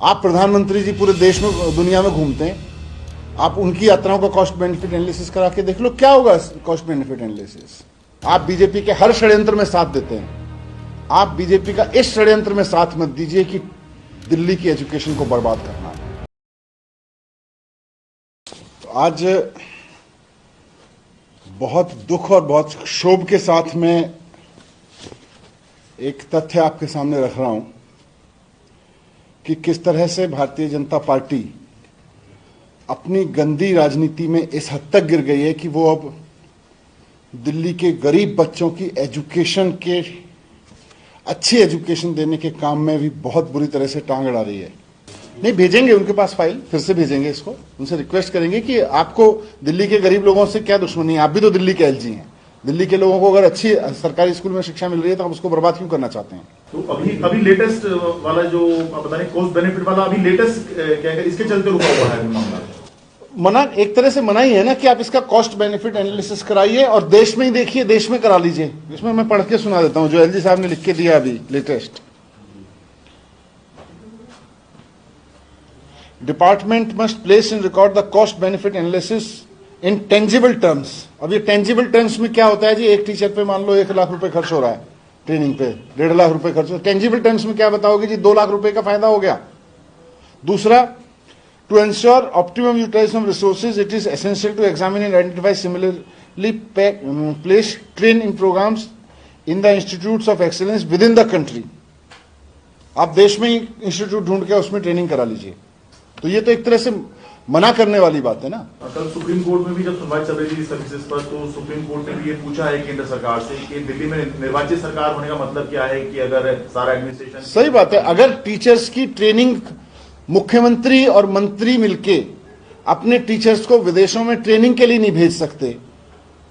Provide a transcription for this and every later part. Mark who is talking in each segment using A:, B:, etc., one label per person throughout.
A: आप प्रधानमंत्री जी पूरे देश में दुनिया में घूमते हैं, आप उनकी यात्राओं का कॉस्ट बेनिफिट एनालिसिस करा के देख लो क्या होगा कॉस्ट बेनिफिट एनालिसिस। आप बीजेपी के हर षड्यंत्र में साथ देते हैं, आप बीजेपी का इस षड्यंत्र में साथ मत दीजिए कि दिल्ली की एजुकेशन को बर्बाद करना है। तो आज बहुत दुख और बहुत क्षोभ के साथ मैं एक तथ्य आपके सामने रख रहा हूं कि किस तरह से भारतीय जनता पार्टी अपनी गंदी राजनीति में इस हद तक गिर गई है कि वो अब दिल्ली के गरीब बच्चों की एजुकेशन के अच्छी एजुकेशन देने के काम में भी बहुत बुरी तरह से टांग अड़ा रही है। नहीं भेजेंगे उनके पास फाइल, फिर से भेजेंगे इसको, उनसे रिक्वेस्ट करेंगे कि आपको दिल्ली के गरीब लोगों से क्या दुश्मनी है, आप भी तो दिल्ली के एलजी हैं। दिल्ली के लोगों को अगर अच्छी सरकारी स्कूल में शिक्षा मिल रही है तो आप उसको बर्बाद क्यों करना चाहते हैं?
B: तो अभी लेटेस्ट वाला जो आप बता रहे कॉस्ट बेनिफिट वाला अभी लेटेस्ट क्या है, इसके चलते रुका हुआ है मामला।
A: मना एक तरह से मना ही है ना कि आप इसका कॉस्ट बेनिफिट एनालिसिस कराइए और देश में ही देखिए, देश में करा लीजिए। इसमें मैं पढ़ के सुना देता हूं जो एलजी साहब ने लिख के दिया अभी latest. Department must place in record the cost benefit analysis in tangible terms. अब ये टेंजिबल टर्म्स में क्या होता है जी? एक टीचर पे मान लो 1 लाख रुपए खर्च हो रहा है, ट्रेनिंग पे 1.5 लाख रुपए खर्च हो। टेंजिबल टर्म्स में क्या बताओगे जी? 2 लाख रुपए का फायदा हो गया। दूसरा, to ensure optimum utilisation of resources it is essential to examine and identify similarly placed training programmes in the institutes of excellence within the country. आप देश में ही इंस्टीट्यूट ढूंढ के उसमें ट्रेनिंग करा लीजिए। तो ये तो एक तरह से मना करने वाली बात है ना।
B: कल सुप्रीम कोर्ट में भी जब सुनवाई चल रही थी सर्विसेज पर, तो सुप्रीम कोर्ट ने भी ये पूछा है केंद्र सरकार से कि दिल्ली में निर्वाचित सरकार होने का मतलब क्या है कि अगर सारा एडमिनिस्ट्रेशन।
A: सही बात है, अगर टीचर्स की ट्रेनिंग मुख्यमंत्री और मंत्री मिलके अपने टीचर्स को विदेशों में ट्रेनिंग के लिए नहीं भेज सकते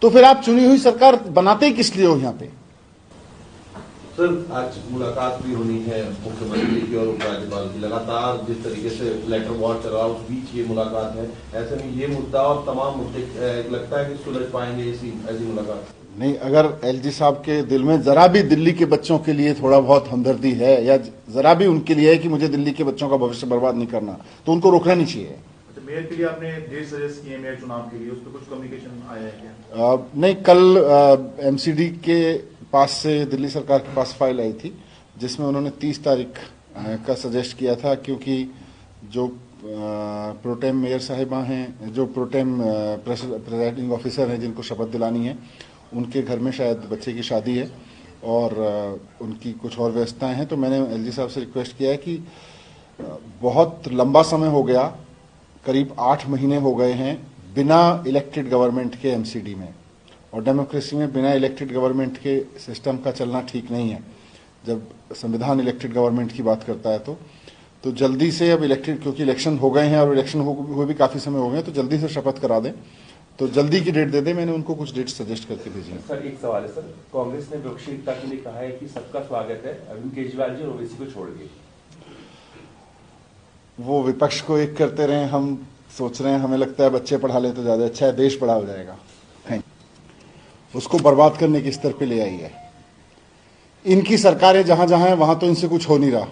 A: तो फिर आप चुनी हुई सरकार बनाते ही किस लिए हो? यहाँ पे
C: सर आज मुलाकात भी होनी है मुख्यमंत्री की और उपराज्यपाल की, लगातार जिस तरीके से लेटर वॉर चल रहा है उस बीच ये मुलाकात है। ऐसे में ये मुद्दा और तमाम मुद्दे लगता है कि सुलझ पाएंगे ऐसी मुलाकात? नहीं,
A: अगर एलजी साहब के दिल में जरा भी दिल्ली के बच्चों के लिए थोड़ा बहुत हमदर्दी है या जरा भी उनके लिए है कि मुझे दिल्ली के बच्चों का भविष्य बर्बाद नहीं करना, तो उनको रोकना नहीं चाहिए।
B: मेयर के लिए आपने डेट सजेस्ट किए मेयर चुनाव के लिए, उस पर कुछ कम्युनिकेशन आया है क्या?
A: नहीं, कल एमसीडी के पास से दिल्ली सरकार के पास फाइल आई थी जिसमें उन्होंने 30 तारीख का सजेस्ट किया था, क्योंकि जो प्रोटेम मेयर साहिबा हैं, जो प्रोटेम प्रेसिडिंग ऑफिसर हैं जिनको शपथ दिलानी है, उनके घर में शायद बच्चे की शादी है और उनकी कुछ और व्यवस्थाएं हैं। तो मैंने एलजी साहब से रिक्वेस्ट किया है कि बहुत लंबा समय हो गया, करीब 8 महीने हो गए हैं बिना इलेक्टेड गवर्नमेंट के एमसीडी में, और डेमोक्रेसी में बिना इलेक्टेड गवर्नमेंट के सिस्टम का चलना ठीक नहीं है। जब संविधान इलेक्टेड गवर्नमेंट की बात करता है तो जल्दी से अब इलेक्टेड, क्योंकि इलेक्शन हो गए हैं और इलेक्शन हुए भी काफ़ी समय हो गए, तो जल्दी से शपथ करा दें, तो जल्दी की डेट दे दें। मैंने उनको कुछ डेट सजेस्ट करके भेजी है।
D: सर एक सवाल है सर, कांग्रेस ने विपक्षी एकता के लिए कहा है कि सबका स्वागत है अरविंद केजरीवाल जी और ओवैसी को छोड़ के।
A: वो विपक्ष को एक करते रहे, हम सोच रहे हैं, हमें लगता है बच्चे पढ़ा ले तो ज़्यादा अच्छा है, देश बड़ा हो जाएगा। उसको बर्बाद करने के स्तर पे ले आई है। इनकी सरकारें जहां जहां है वहां तो इनसे कुछ हो नहीं रहा।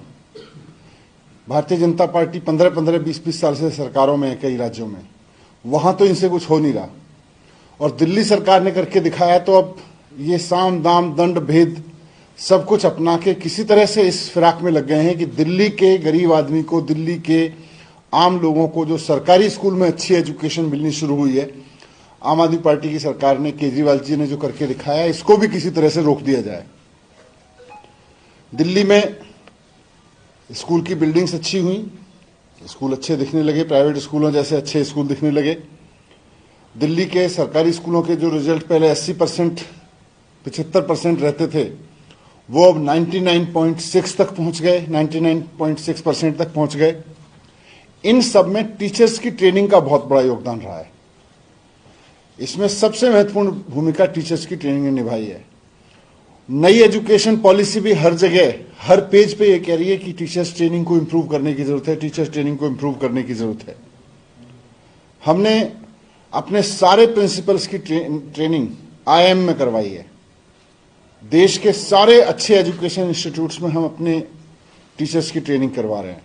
A: भारतीय जनता पार्टी 15-15, 20-20 साल से सरकारों में है कई राज्यों में, वहां तो इनसे कुछ हो नहीं रहा। और दिल्ली सरकार ने करके दिखाया, तो अब ये साम दाम दंड भेद सब कुछ अपना के किसी तरह से इस फिराक में लग गए हैं कि दिल्ली के गरीब आदमी को, दिल्ली के आम लोगों को जो सरकारी स्कूल में अच्छी एजुकेशन मिलनी शुरू हुई है, आम आदमी पार्टी की सरकार ने, केजरीवाल जी ने जो करके दिखाया, इसको भी किसी तरह से रोक दिया जाए। दिल्ली में स्कूल की बिल्डिंग्स अच्छी हुई, स्कूल अच्छे दिखने लगे, प्राइवेट स्कूलों जैसे अच्छे स्कूल दिखने लगे। दिल्ली के सरकारी स्कूलों के जो रिजल्ट पहले 80%, 75% रहते थे, वो अब 99.6 तक पहुंच गए, 99.6% तक पहुंच गए। इन सब में टीचर्स की ट्रेनिंग का बहुत बड़ा योगदान रहा है। इसमें सबसे महत्वपूर्ण भूमिका टीचर्स की ट्रेनिंग ने निभाई है। नई एजुकेशन पॉलिसी भी हर जगह, हर पेज पे ये कह रही है कि टीचर्स ट्रेनिंग को इंप्रूव करने की जरूरत है, टीचर्स ट्रेनिंग को इंप्रूव करने की जरूरत है। हमने अपने सारे प्रिंसिपल्स की ट्रेनिंग आईआईएम में करवाई है। देश के सारे अच्छे एजुकेशन इंस्टीट्यूट्स में हम अपने टीचर्स की ट्रेनिंग करवा रहे हैं।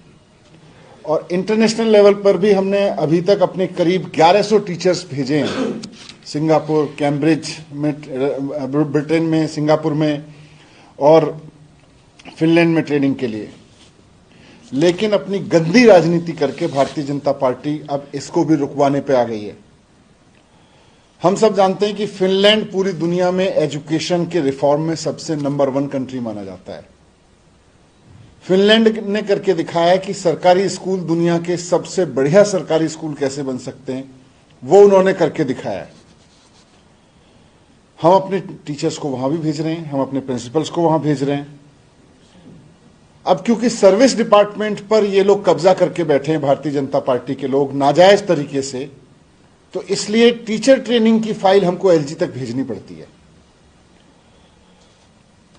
A: और इंटरनेशनल लेवल पर भी हमने अभी तक अपने करीब 1100 टीचर्स भेजे हैं, सिंगापुर, कैम्ब्रिज में, ब्रिटेन में, सिंगापुर में और फिनलैंड में ट्रेनिंग के लिए। लेकिन अपनी गंदी राजनीति करके भारतीय जनता पार्टी अब इसको भी रुकवाने पे आ गई है। हम सब जानते हैं कि फिनलैंड पूरी दुनिया में एजुकेशन के रिफॉर्म में सबसे नंबर 1 कंट्री माना जाता है। फिनलैंड ने करके दिखाया है कि सरकारी स्कूल दुनिया के सबसे बढ़िया सरकारी स्कूल कैसे बन सकते हैं, वो उन्होंने करके दिखाया है। हम अपने टीचर्स को वहां भी भेज रहे हैं, हम अपने प्रिंसिपल्स को वहां भेज रहे हैं। अब क्योंकि सर्विस डिपार्टमेंट पर ये लोग कब्जा करके बैठे हैं, भारतीय जनता पार्टी के लोग नाजायज तरीके से, तो इसलिए टीचर ट्रेनिंग की फाइल हमको एलजी तक भेजनी पड़ती है।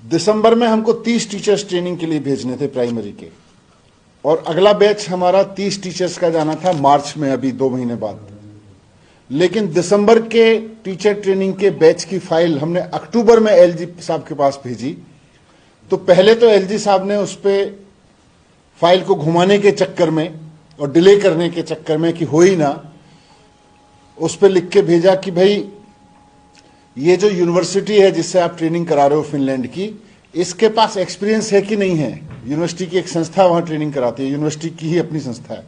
A: दिसंबर में हमको 30 टीचर्स ट्रेनिंग के लिए भेजने थे प्राइमरी के, और अगला बैच हमारा 30 टीचर्स का जाना था मार्च में, अभी 2 महीने बाद। लेकिन दिसंबर के टीचर ट्रेनिंग के बैच की फाइल हमने अक्टूबर में एलजी साहब के पास भेजी। तो पहले तो एलजी साहब ने उस पे फाइल को घुमाने के चक्कर में और डिले करने के चक्कर में कि हो ही ना, उस पे लिख के भेजा कि भाई ये जो यूनिवर्सिटी है जिससे आप ट्रेनिंग करा रहे हो फिनलैंड की, इसके पास एक्सपीरियंस है कि नहीं है। यूनिवर्सिटी की एक संस्था वहां ट्रेनिंग कराती है, यूनिवर्सिटी की ही अपनी संस्था है,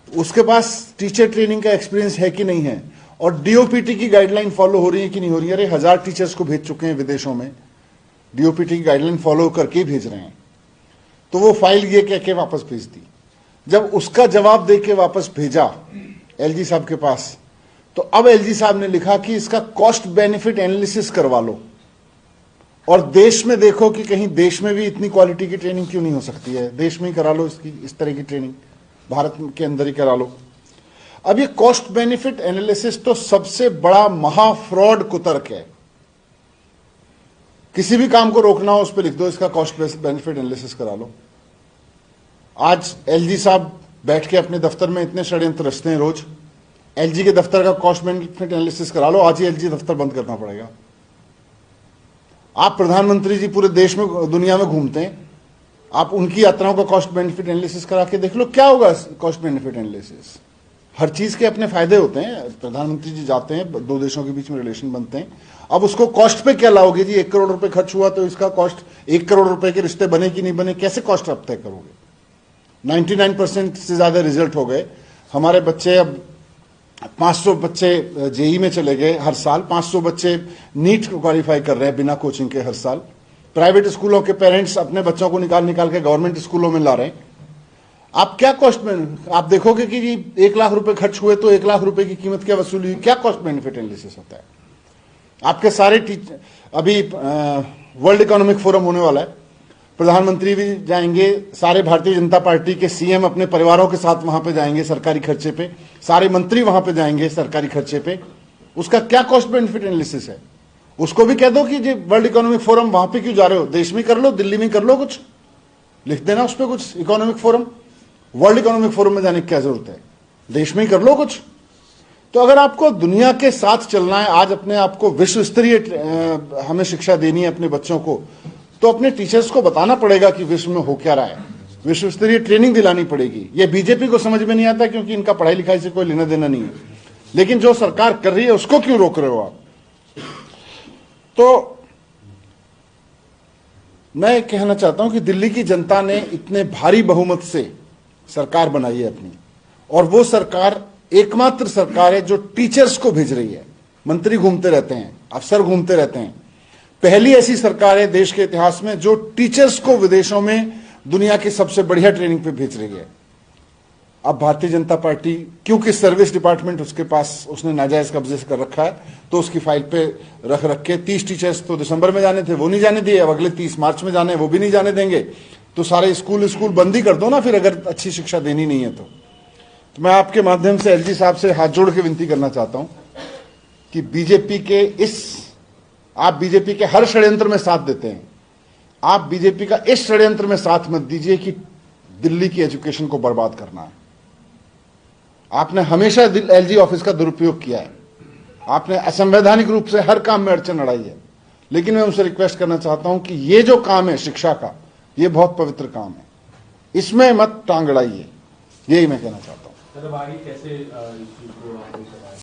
A: उसके पास टीचर ट्रेनिंग का एक्सपीरियंस है कि नहीं है, और डीओपीटी की गाइडलाइन फॉलो हो रही है कि नहीं हो रही है। अरे 1000 टीचर्स को भेज चुके हैं विदेशों में, डीओपीटी की गाइडलाइन फॉलो करके ही भेज रहे हैं। तो वो फाइल ये कह के वापस भेज दी। जब उसका जवाब दे के वापस भेजा एलजी साहब के पास, तो अब एलजी साहब ने लिखा कि इसका कॉस्ट बेनिफिट एनालिसिस करवा लो और देश में देखो कि कहीं देश में भी इतनी क्वालिटी की ट्रेनिंग क्यों नहीं हो सकती है, देश में ही करा लो इसकी, इस तरह की ट्रेनिंग भारत के अंदर ही करा लो। अब ये कॉस्ट बेनिफिट एनालिसिस तो सबसे बड़ा महा फ्रॉड कुतर्क है। किसी भी काम को रोकना हो उस पर लिख दो इसका कॉस्ट बेनिफिट एनालिसिस करा लो। आज एलजी साहब बैठ के अपने दफ्तर में इतने षड्यंत्र रचते हैं रोज, एलजी के दफ्तर का कॉस्ट बेनिफिट एनालिसिस करा लो, आज ही एलजी दफ्तर बंद करना पड़ेगा। आप प्रधानमंत्री जी पूरे देश में, दुनिया में घूमते हैं, आप उनकी यात्राओं का कॉस्ट बेनिफिट एनालिसिस करा के देख लो, क्या होगा कॉस्ट बेनिफिट एनालिसिस। हर चीज के अपने फायदे होते हैं। प्रधानमंत्री जी जाते हैं, 2 देशों के बीच में रिलेशन बनते हैं, अब उसको कॉस्ट पे क्या लाओगे जी। 1 करोड़ रुपए खर्च हुआ तो इसका कॉस्ट 1 करोड़ रुपए के रिश्ते बने कि नहीं बने, कैसे कॉस्ट आप तय करोगे। 99% से ज्यादा रिजल्ट हो गए हमारे बच्चे। अब 500 बच्चे जेई में चले गए हर साल, 500 बच्चे नीट क्वालिफाई कर रहे हैं बिना कोचिंग के हर साल। प्राइवेट स्कूलों के पेरेंट्स अपने बच्चों को निकाल के गवर्नमेंट स्कूलों में ला रहे हैं। आप क्या कॉस्ट में, आप देखोगे कि जी 1 लाख रुपए खर्च हुए तो 1 लाख रुपए की कीमत क्या वसूली हुई, क्या कॉस्ट बेनिफिट एनालिसिस होता है। आपके सारे अभी वर्ल्ड इकोनॉमिक फोरम होने वाला है, प्रधानमंत्री भी जाएंगे, सारे भारतीय जनता पार्टी के सीएम अपने परिवारों के साथ वहां पे जाएंगे सरकारी खर्चे पे, सारे मंत्री वहां पे जाएंगे सरकारी खर्चे पे। उसका क्या कॉस्ट बेनिफिट एनालिसिस है। उसको भी कह दो कि जी वर्ल्ड इकोनॉमिक फोरम वहां पे क्यों जा रहे हो, देश में कर लो, दिल्ली में कर लो, कुछ लिख देना उस पर कुछ, economic forum. World economic forum में जाने की क्या जरूरत है, देश में ही कर लो कुछ। तो अगर आपको दुनिया के साथ चलना है, आज अपने आप को विश्व स्तरीय हमें शिक्षा देनी है अपने बच्चों को, तो अपने टीचर्स को बताना पड़ेगा कि विश्व में हो क्या रहा है, विश्व स्तरीय ट्रेनिंग दिलानी पड़ेगी। ये बीजेपी को समझ में नहीं आता क्योंकि इनका पढ़ाई लिखाई से कोई लेना देना नहीं है, लेकिन जो सरकार कर रही है उसको क्यों रोक रहे हो आप। तो मैं कहना चाहता हूं कि दिल्ली की जनता ने इतने भारी बहुमत से सरकार बनाई है अपनी, और वो सरकार एकमात्र सरकार है जो टीचर्स को भेज रही है। मंत्री घूमते रहते हैं, अफसर घूमते रहते हैं, पहली ऐसी सरकार है देश के इतिहास में जो टीचर्स को विदेशों में दुनिया की सबसे बढ़िया ट्रेनिंग पे भेज रही है। अब भारतीय जनता पार्टी, क्योंकि सर्विस डिपार्टमेंट उसके पास, उसने नाजायज कब्जे से कर रखा है, तो उसकी फाइल पे रख के 30 टीचर्स तो दिसंबर में जाने थे, वो नहीं जाने दिए। अब अगले 30 मार्च में जाने, वो भी नहीं जाने देंगे। तो सारे स्कूल बंद ही कर दो ना फिर, अगर अच्छी शिक्षा देनी नहीं है तो मैं आपके माध्यम से एलजी साहब से हाथ जोड़ के विनती करना चाहता हूं कि बीजेपी के आप बीजेपी के हर षड्यंत्र में साथ देते हैं, आप बीजेपी का इस षड्यंत्र में साथ मत दीजिए कि दिल्ली की एजुकेशन को बर्बाद करना है। आपने हमेशा एलजी ऑफिस का दुरुपयोग किया है, आपने असंवैधानिक रूप से हर काम में अड़चन अड़ाई है, लेकिन मैं उनसे रिक्वेस्ट करना चाहता हूं कि ये जो काम है शिक्षा का, ये बहुत पवित्र काम है, इसमें मत टांग अड़ाइए। यही मैं कहना चाहता हूँ।
E: सर अब आगे कैसे इस चीज को आगे बढ़ाएं?